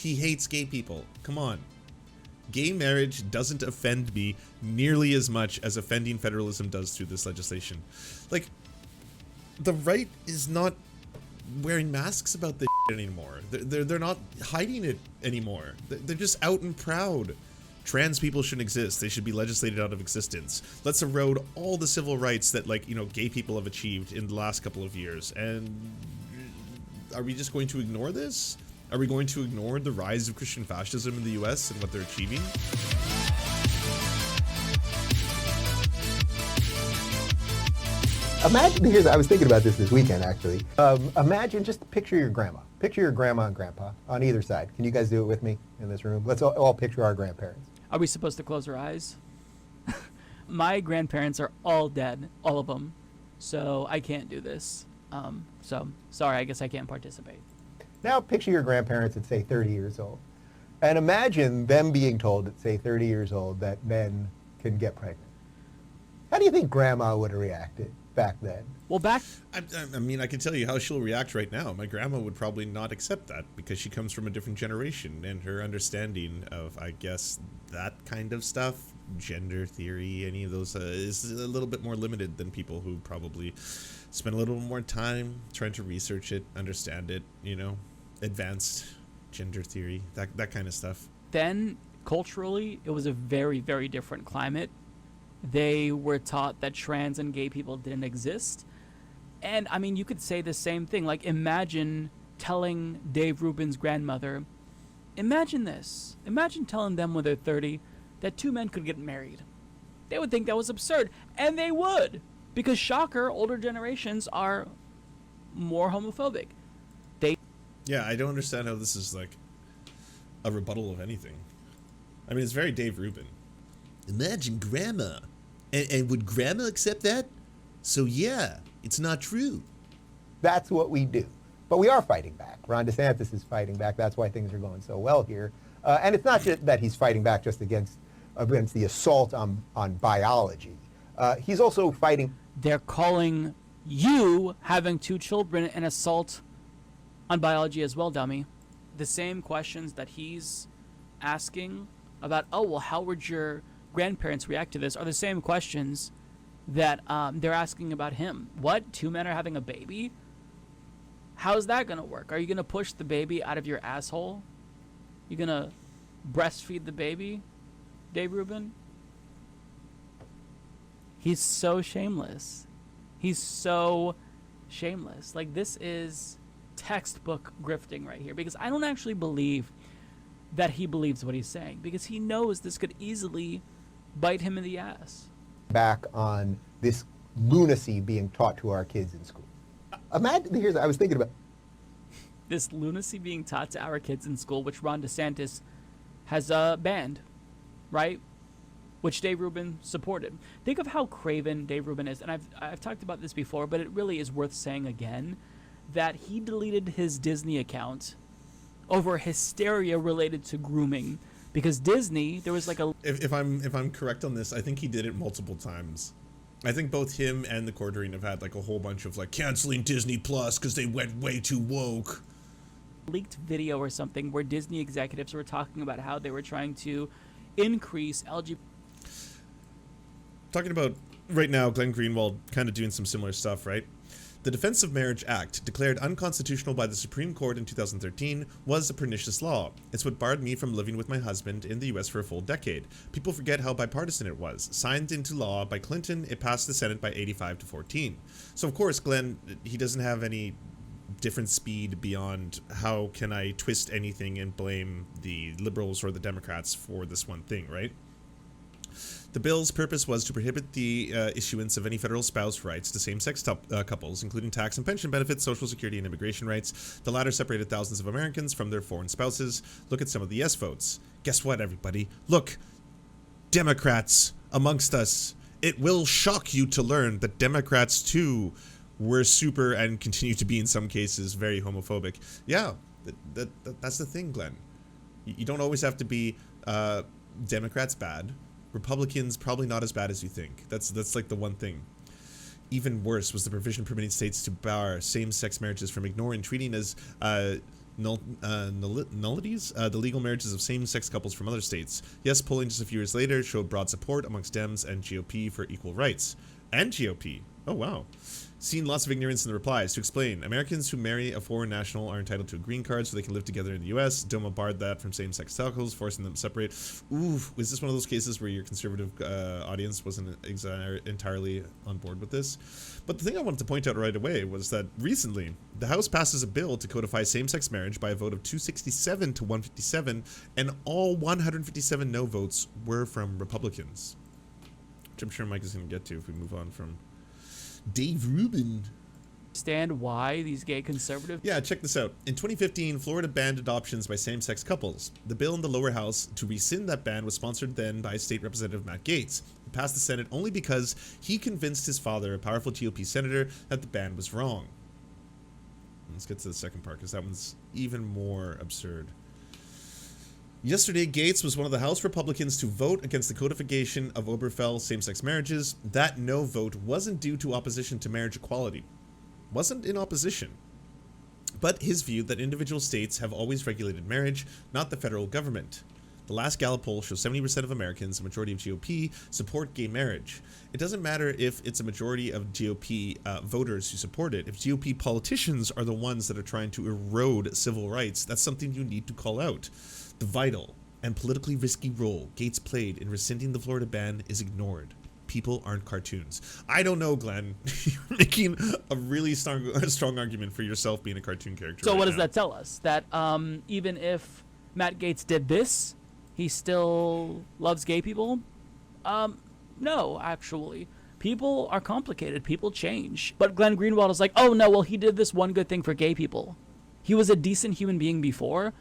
he hates gay people. Come on. Gay marriage doesn't offend me nearly as much as offending federalism does through this legislation. Like, the right is not wearing masks about this anymore. They're not hiding it anymore. They're just out and proud. Trans people shouldn't exist. They should be legislated out of existence. Let's erode all the civil rights that, like, you know, gay people have achieved in the last couple of years. And are we just going to ignore this? Are we going to ignore the rise of Christian fascism in the US and what they're achieving? Imagine, I was thinking about this weekend, actually. Imagine, just picture your grandma. Picture your grandma and grandpa on either side. Can you guys do it with me in this room? Let's all picture our grandparents. Are we supposed to close our eyes? My grandparents are all dead, all of them. So I can't do this. So sorry, I guess I can't participate. Now picture your grandparents at, say, 30 years old. And imagine them being told at, say, 30 years old that men can get pregnant. How do you think grandma would have reacted back then? Well, I mean, I can tell you how she'll react right now. My grandma would probably not accept that because she comes from a different generation, and her understanding of, I guess, that kind of stuff, gender theory, any of those, is a little bit more limited than people who probably spend a little more time trying to research it, understand it, you know, advanced gender theory, that kind of stuff. Then, culturally, it was a very, very different climate. They were taught that trans and gay people didn't exist. And, I mean, you could say the same thing. Like, imagine telling Dave Rubin's grandmother, imagine this. Imagine telling them when they're 30 that two men could get married. They would think that was absurd. And they would. Because, shocker, older generations are more homophobic. Yeah, I don't understand how this is, like, a rebuttal of anything. I mean, it's very Dave Rubin. Imagine grandma. And would grandma accept that? So yeah, it's not true. That's what we do. But we are fighting back. Ron DeSantis is fighting back. That's why things are going so well here. And it's not just that he's fighting back just against the assault on biology. He's also fighting. They're calling you having two children an assault on biology as well, dummy. The same questions that he's asking about, oh, well, how would your grandparents react to this, are the same questions that they're asking about him. What? Two men are having a baby? How's that going to work? Are you going to push the baby out of your asshole? You going to breastfeed the baby, Dave Rubin? He's so shameless. He's so shameless. Like, this is textbook grifting right here, because I don't actually believe that he believes what he's saying, because he knows this could easily bite him in the ass. Back on this lunacy being taught to our kids in school. Imagine, I was thinking about this lunacy being taught to our kids in school, which Ron DeSantis has banned, right? Which Dave Rubin supported. Think of how craven Dave Rubin is, and I've talked about this before, but it really is worth saying again, that he deleted his Disney account over hysteria related to grooming, because Disney, there was like a... If I'm correct on this, I think he did it multiple times. I think both him and the Quartering have had like a whole bunch of like canceling Disney Plus because they went way too woke. Leaked video or something where Disney executives were talking about how they were trying to increase LGBT. Talking about right now, Glenn Greenwald kind of doing some similar stuff, right? The Defense of Marriage Act, declared unconstitutional by the Supreme Court in 2013, was a pernicious law. It's what barred me from living with my husband in the US for a full decade. People forget how bipartisan it was. Signed into law by Clinton, it passed the Senate by 85-14. So of course, Glenn, he doesn't have any different speed beyond how can I twist anything and blame the liberals or the Democrats for this one thing, right? The bill's purpose was to prohibit the issuance of any federal spouse rights to same-sex couples, including tax and pension benefits, social security, and immigration rights. The latter separated thousands of Americans from their foreign spouses. Look at some of the yes votes. Guess what, everybody? Look, Democrats amongst us. It will shock you to learn that Democrats, too, were super and continue to be, in some cases, very homophobic. Yeah, that's the thing, Glenn. You don't always have to be Democrats bad. Republicans probably not as bad as you think. That's like the one thing. Even worse was the provision permitting states to bar same-sex marriages from ignoring treating as nullities the legal marriages of same-sex couples from other states. Yes, polling just a few years later showed broad support amongst Dems and GOP for equal rights. And GOP. Oh, wow. Seen lots of ignorance in the replies. To explain, Americans who marry a foreign national are entitled to a green card so they can live together in the U.S. DOMA barred that from same-sex couples, forcing them to separate. Ooh, is this one of those cases where your conservative audience wasn't entirely on board with this? But the thing I wanted to point out right away was that recently, the House passes a bill to codify same-sex marriage by a vote of 267 to 157, and all 157 no votes were from Republicans. Which I'm sure Mike is going to get to if we move on from Dave Rubin. Understand why these gay conservative... Yeah, check this out. In 2015, Florida banned adoptions by same-sex couples. The bill in the lower house to rescind that ban was sponsored then by State Representative Matt Gaetz. It passed the Senate only because he convinced his father, a powerful GOP senator, that the ban was wrong. Let's get to the second part, because that one's even more absurd. Yesterday, Gaetz was one of the House Republicans to vote against the codification of Obergefell same-sex marriages. That no vote wasn't due to opposition to marriage equality. Wasn't in opposition. But his view that individual states have always regulated marriage, not the federal government. The last Gallup poll shows 70% of Americans, a majority of GOP, support gay marriage. It doesn't matter if it's a majority of GOP voters who support it. If GOP politicians are the ones that are trying to erode civil rights, that's something you need to call out. The vital and politically risky role Gaetz played in rescinding the Florida ban is ignored. People aren't cartoons. I don't know, Glenn. You're making a really strong argument for yourself being a cartoon character. So right what does now. that tell us? That even if Matt Gaetz did this, he still loves gay people? No, actually. People are complicated. People change. But Glenn Greenwald is like, oh no, well he did this one good thing for gay people. He was a decent human being before,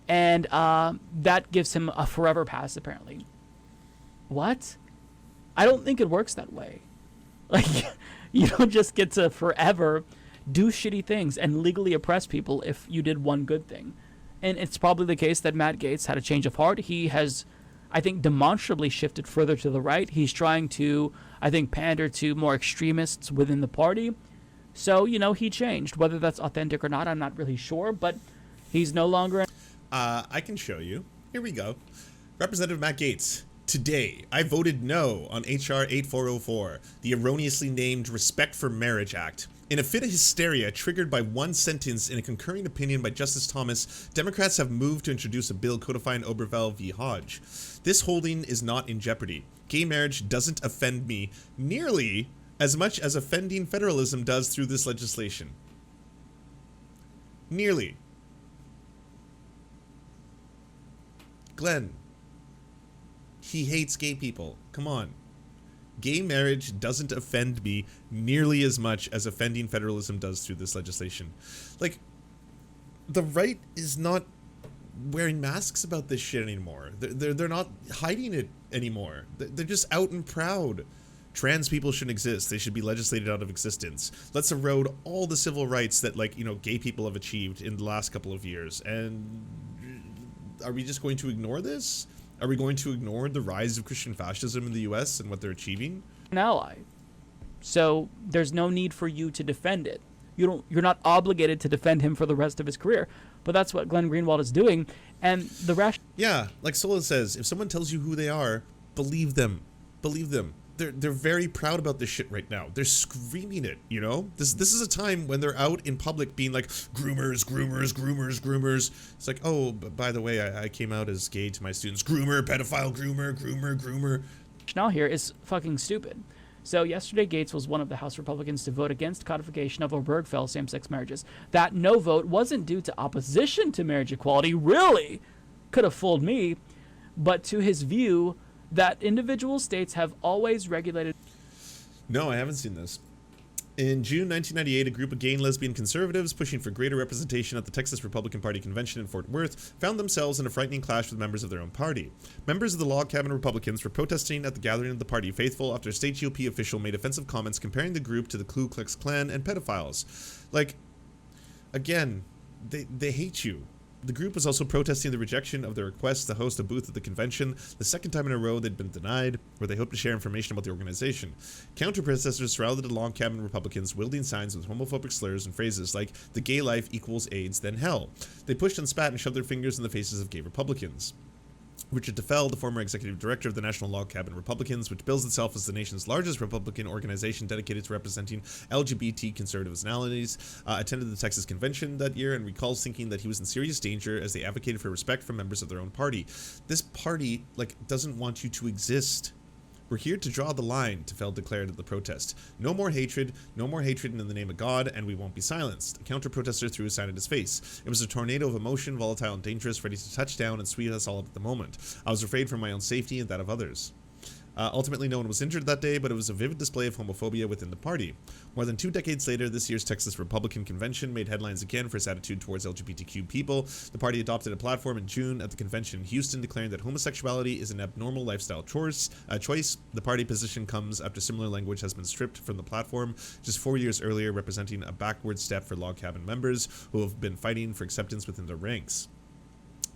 and that gives him a forever pass, apparently. What? I don't think it works that way. Like, you don't just get to forever do shitty things and legally oppress people if you did one good thing. And it's probably the case that Matt Gaetz had a change of heart. He has, I think, demonstrably shifted further to the right. He's trying to, I think, pander to more extremists within the party. So, you know, he changed. Whether that's authentic or not, I'm not really sure. But he's no longer... I can show you. Here we go. Representative Matt Gaetz. Today, I voted no on H.R. 8404, the erroneously named Respect for Marriage Act. In a fit of hysteria triggered by one sentence in a concurring opinion by Justice Thomas, Democrats have moved to introduce a bill codifying Obergefell v. Hodge. This holding is not in jeopardy. Gay marriage doesn't offend me nearly as much as offending federalism does through this legislation. Nearly. Glenn. He hates gay people. Come on. Gay marriage doesn't offend me nearly as much as offending federalism does through this legislation. Like, the right is not wearing masks about this shit anymore. They're not hiding it anymore. They're just out and proud. Trans people shouldn't exist. They should be legislated out of existence. Let's erode all the civil rights that, like, you know, gay people have achieved in the last couple of years. And are we just going to ignore this? Are we going to ignore the rise of Christian fascism in the U.S. and what they're achieving? An ally. So there's no need for you to defend it. You're not obligated to defend him for the rest of his career. But that's what Glenn Greenwald is doing. And the Yeah, like Sola says, if someone tells you who they are, believe them. Believe them. They're very proud about this shit right now. They're screaming it, you know? This is a time when they're out in public being like, groomers, groomers, groomers, groomers. It's like, oh, but by the way, I came out as gay to my students. Groomer, pedophile, groomer, groomer, groomer. rationale here is fucking stupid. So yesterday, Gaetz was one of the House Republicans to vote against codification of Obergefell same-sex marriages. That no vote wasn't due to opposition to marriage equality, really could have fooled me, but to his view that individual states have always regulated... No, I haven't seen this. In June 1998, a group of gay and lesbian conservatives pushing for greater representation at the Texas Republican Party convention in Fort Worth found themselves in a frightening clash with members of their own party. Members of the log cabin Republicans were protesting at the gathering of the party faithful after a state GOP official made offensive comments comparing the group to the Ku Klux Klan and pedophiles. Like, again, they hate you. The group was also protesting the rejection of their request to host a booth at the convention, the second time in a row they'd been denied, where they hoped to share information about the organization. Counter-protesters surrounded the log cabin Republicans wielding signs with homophobic slurs and phrases like, "the gay life equals AIDS, then hell." They pushed and spat and shoved their fingers in the faces of gay Republicans. Richard Tefel, the former executive director of the National Log Cabin Republicans, which bills itself as the nation's largest Republican organization dedicated to representing LGBT conservatives and allies, attended the Texas convention that year and recalls thinking that he was in serious danger as they advocated for respect from members of their own party. This party, doesn't want you to exist. "We're here to draw the line," Tefel declared at the protest. "No more hatred in the name of God, and we won't be silenced." A counter-protester threw a sign at his face. "It was a tornado of emotion, volatile and dangerous, ready to touch down and sweep us all up at the moment. I was afraid for my own safety and that of others." Ultimately, no one was injured that day, but it was a vivid display of homophobia within the party. More than 2 decades later, this year's Texas Republican Convention made headlines again for its attitude towards LGBTQ people. The party adopted a platform in June at the convention in Houston declaring that homosexuality is an abnormal lifestyle choice. The party position comes after similar language has been stripped from the platform just 4 years earlier, representing a backward step for log cabin members who have been fighting for acceptance within their ranks.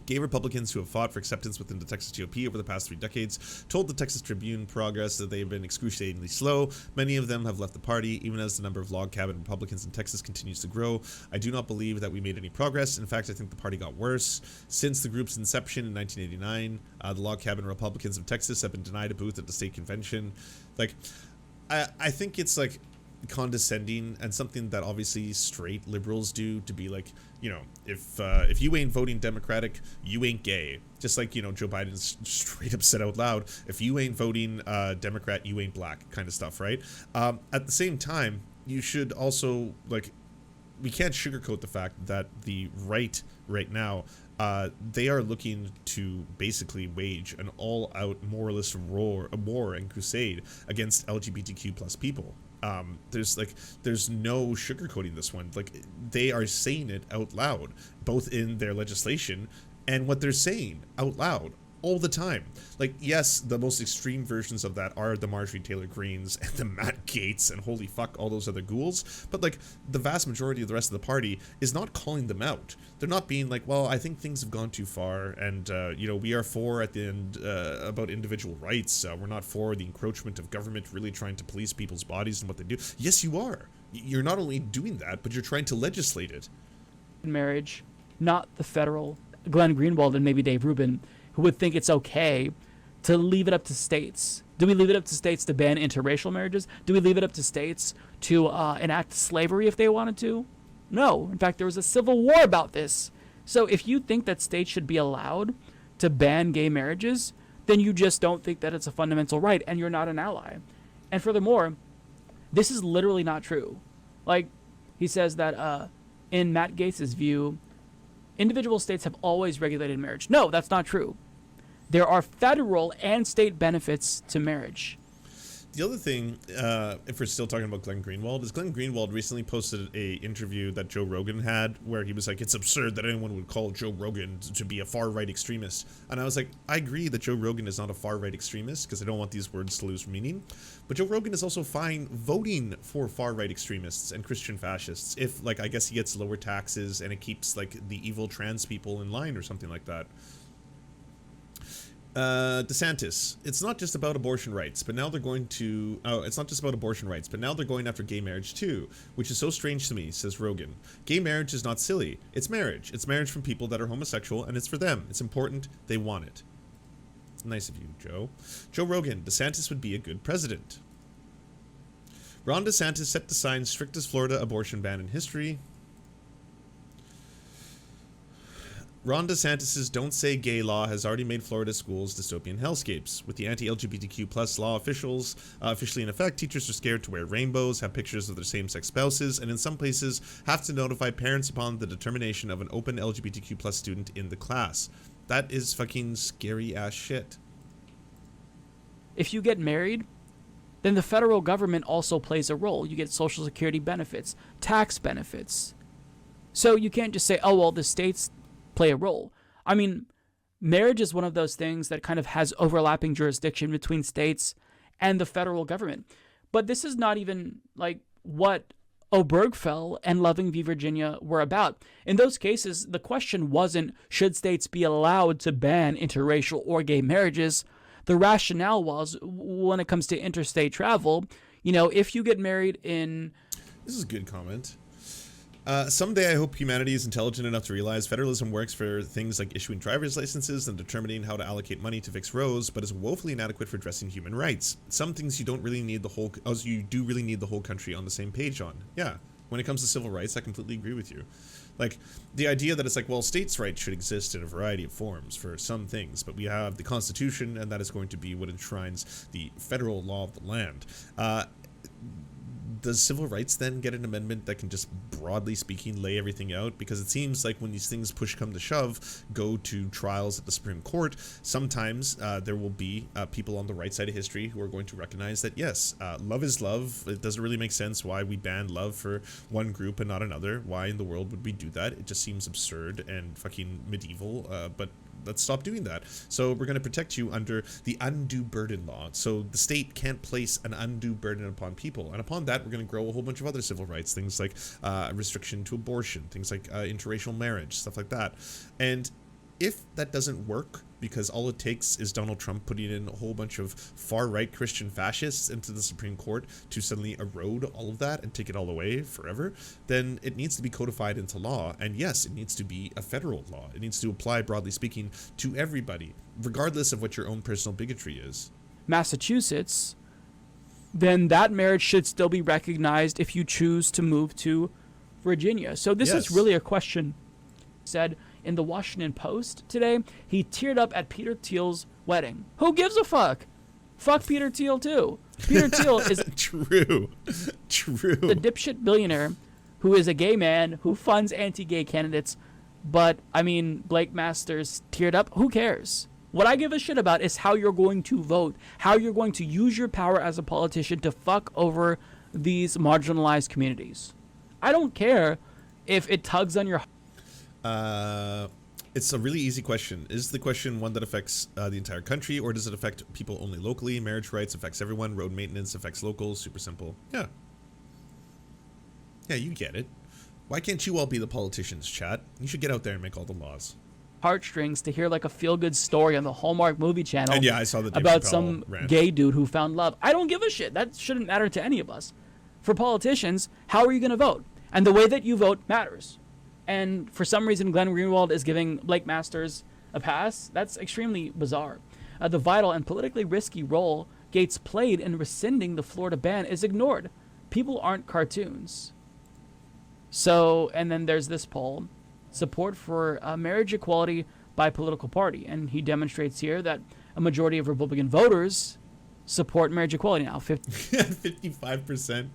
Gay Republicans who have fought for acceptance within the Texas GOP over the past 3 decades told the Texas Tribune Progress that they have been excruciatingly slow. Many of them have left the party, even as the number of log cabin Republicans in Texas continues to grow. "I do not believe that we made any progress. In fact, I think the party got worse. Since the group's inception in 1989, the log cabin Republicans of Texas have been denied a booth at the state convention." I think it's condescending and something that obviously straight liberals do, to be if you ain't voting Democratic, you ain't gay. Just Joe Biden's straight up said out loud, if you ain't voting Democrat, you ain't black, kind of stuff, right? At the same time, you should also we can't sugarcoat the fact that the right now, they are looking to basically wage an all-out moralist war and crusade against LGBTQ plus people. There's no sugarcoating this one. They are saying it out loud, both in their legislation and what they're saying out loud all the time. Yes, the most extreme versions of that are the Marjorie Taylor Greens and the Matt Gaetz and holy fuck all those other ghouls, but the vast majority of the rest of the party is not calling them out. They're not being well, I think things have gone too far, and we are for at the end about individual rights. We're not for the encroachment of government really trying to police people's bodies and what they do. Yes, you are. You're not only doing that, but you're trying to legislate it. Marriage, not the federal Glenn Greenwald and maybe Dave Rubin, who would think it's okay to leave it up to states. Do we leave it up to states to ban interracial marriages? Do we leave it up to states to enact slavery if they wanted to? No. In fact, there was a civil war about this. So if you think that states should be allowed to ban gay marriages, then you just don't think that it's a fundamental right, and you're not an ally. And furthermore, this is literally not true. He says that in Matt Gaetz's view, individual states have always regulated marriage. No, that's not true. There are federal and state benefits to marriage. The other thing, if we're still talking about Glenn Greenwald, is Glenn Greenwald recently posted a interview that Joe Rogan had where he was it's absurd that anyone would call Joe Rogan to be a far-right extremist. And I was I agree that Joe Rogan is not a far-right extremist because I don't want these words to lose meaning. But Joe Rogan is also fine voting for far-right extremists and Christian fascists if, I guess he gets lower taxes and it keeps, the evil trans people in line or something like that. DeSantis, it's not just about abortion rights, but now they're going to, it's not just about abortion rights, but now they're going after gay marriage too, which is so strange to me, says Rogan. Gay marriage is not silly. It's marriage. It's marriage from people that are homosexual, and it's for them. It's important. They want it. Nice of you, Joe. Joe Rogan, DeSantis would be a good president. Ron DeSantis set to sign strictest Florida abortion ban in history. Ron DeSantis' Don't Say Gay law has already made Florida schools dystopian hellscapes. With the anti-LGBTQ plus law officially in effect, teachers are scared to wear rainbows, have pictures of their same-sex spouses, and in some places have to notify parents upon the determination of an open LGBTQ plus student in the class. That is fucking scary-ass shit. If you get married, then the federal government also plays a role. You get Social Security benefits, tax benefits. So you can't just say, oh, well, the states play a role. I mean, marriage is one of those things that kind of has overlapping jurisdiction between states and the federal government. But this is not even what Obergefell and Loving v. Virginia were about. In those cases, the question wasn't should states be allowed to ban interracial or gay marriages. The rationale was, when it comes to interstate travel, if you get married in... This is a good comment. Someday I hope humanity is intelligent enough to realize federalism works for things like issuing driver's licenses and determining how to allocate money to fix roads, but is woefully inadequate for addressing human rights. Some things you don't really need you do really need the whole country on the same page on. Yeah, when it comes to civil rights, I completely agree with you. Like, the idea that it's like, well, states' rights should exist in a variety of forms for some things, but we have the Constitution, and that is going to be what enshrines the federal law of the land. Does civil rights then get an amendment that can just, broadly speaking, lay everything out? Because it seems like when these things push come to shove, go to trials at the Supreme Court, sometimes there will be people on the right side of history who are going to recognize that, yes, love is love. It doesn't really make sense why we ban love for one group and not another. Why in the world would we do that? It just seems absurd and fucking medieval, but let's stop doing that. So we're going to protect you under the undue burden law. So the state can't place an undue burden upon people. And upon that, we're going to grow a whole bunch of other civil rights, things like restriction to abortion, things like interracial marriage, stuff like that. And if that doesn't work, because all it takes is Donald Trump putting in a whole bunch of far-right Christian fascists into the Supreme Court to suddenly erode all of that and take it all away forever, then it needs to be codified into law. And yes, it needs to be a federal law. It needs to apply, broadly speaking, to everybody, regardless of what your own personal bigotry is. Massachusetts, then that marriage should still be recognized if you choose to move to Virginia. So this is really a question. Said in the Washington Post today, he teared up at Peter Thiel's wedding. Who gives a fuck? Fuck Peter Thiel too. Peter Thiel is True. The dipshit billionaire who is a gay man who funds anti-gay candidates. But I mean, Blake Masters teared up. Who cares? What I give a shit about is how you're going to vote, how you're going to use your power as a politician to fuck over these marginalized communities. I don't care if it tugs on your... It's a really easy question. Is the question one that affects the entire country, or does it affect people only locally? Marriage rights affects everyone. Road maintenance affects locals. Super simple. Yeah. Yeah, you get it. Why can't you all be the politicians, chat? You should get out there and make all the laws. Heartstrings to hear like a feel-good story on the Hallmark movie channel. And yeah, I saw the Dave about Chappelle some rant. gay dude who found love. I don't give a shit. That shouldn't matter to any of us. For politicians, how are you going to vote? And the way that you vote matters. And for some reason, Glenn Greenwald is giving Blake Masters a pass. That's extremely bizarre. The vital and politically risky role Gates played in rescinding the Florida ban is ignored. People aren't cartoons. So, and then there's this poll. Support for marriage equality by political party. And he demonstrates here that a majority of Republican voters support marriage equality now. 55%.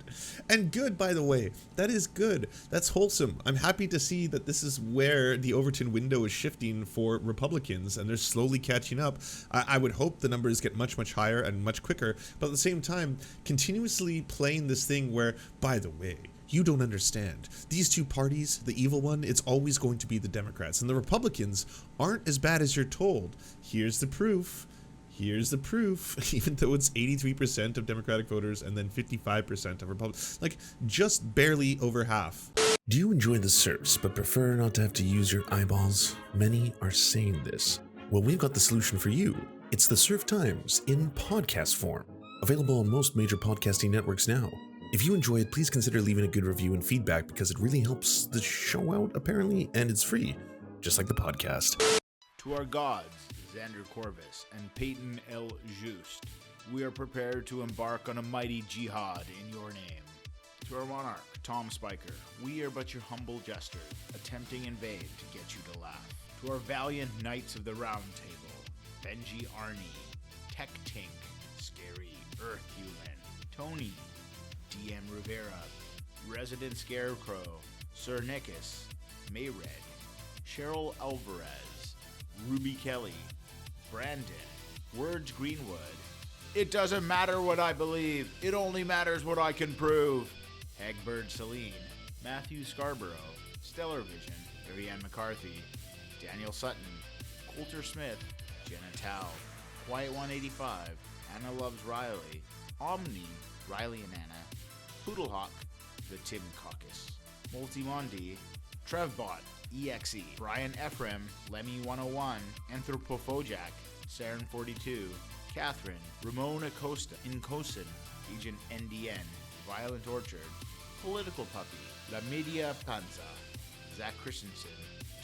And good, by the way. That is good. That's wholesome. I'm happy to see that this is where the Overton window is shifting for Republicans, and they're slowly catching up. I would hope the numbers get much, much higher and much quicker, but at the same time, continuously playing this thing where, by the way, you don't understand. These two parties, the evil one, it's always going to be the Democrats, and the Republicans aren't as bad as you're told. Here's the proof. Here's the proof, even though it's 83% of Democratic voters and then 55% of Republicans. Like, just barely over half. Do you enjoy the Serfs but prefer not to have to use your eyeballs? Many are saying this. Well, we've got the solution for you. It's the Serf Times in podcast form. Available on most major podcasting networks now. If you enjoy it, please consider leaving a good review and feedback because it really helps the show out, apparently, and it's free, just like the podcast. To our gods, Xander Corvus and Peyton L. Just, we are prepared to embark on a mighty jihad in your name. To our monarch, Tom Spiker, we are but your humble jester, attempting in vain to get you to laugh. To our valiant knights of the Round Table, Benji Arnie, Tech Tink, Scary Earth Human, Tony, DM Rivera, Resident Scarecrow, Sir Nickus, Mayred, Cheryl Alvarez, Ruby Kelly, Brandon, Words Greenwood. It doesn't matter what I believe, it only matters what I can prove. Egbert Celine, Matthew Scarborough, Stellar Vision, Ariane McCarthy, Daniel Sutton, Coulter Smith, Jenna Tao, Quiet 185, Anna Loves Riley, Omni, Riley and Anna, Poodlehawk, the Tim Caucus, Multimondi, Trevbot, EXE, Brian Ephraim, Lemmy101, Anthropophojak, Saren42, Catherine, Ramon Acosta, Incosin, Agent NDN, Violent Orchard, Political Puppy, La Media Panza, Zach Christensen,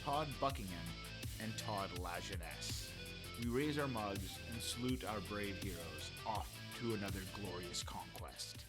Todd Buckingham, and Todd Lajeunesse. We raise our mugs and salute our brave heroes off to another glorious conquest.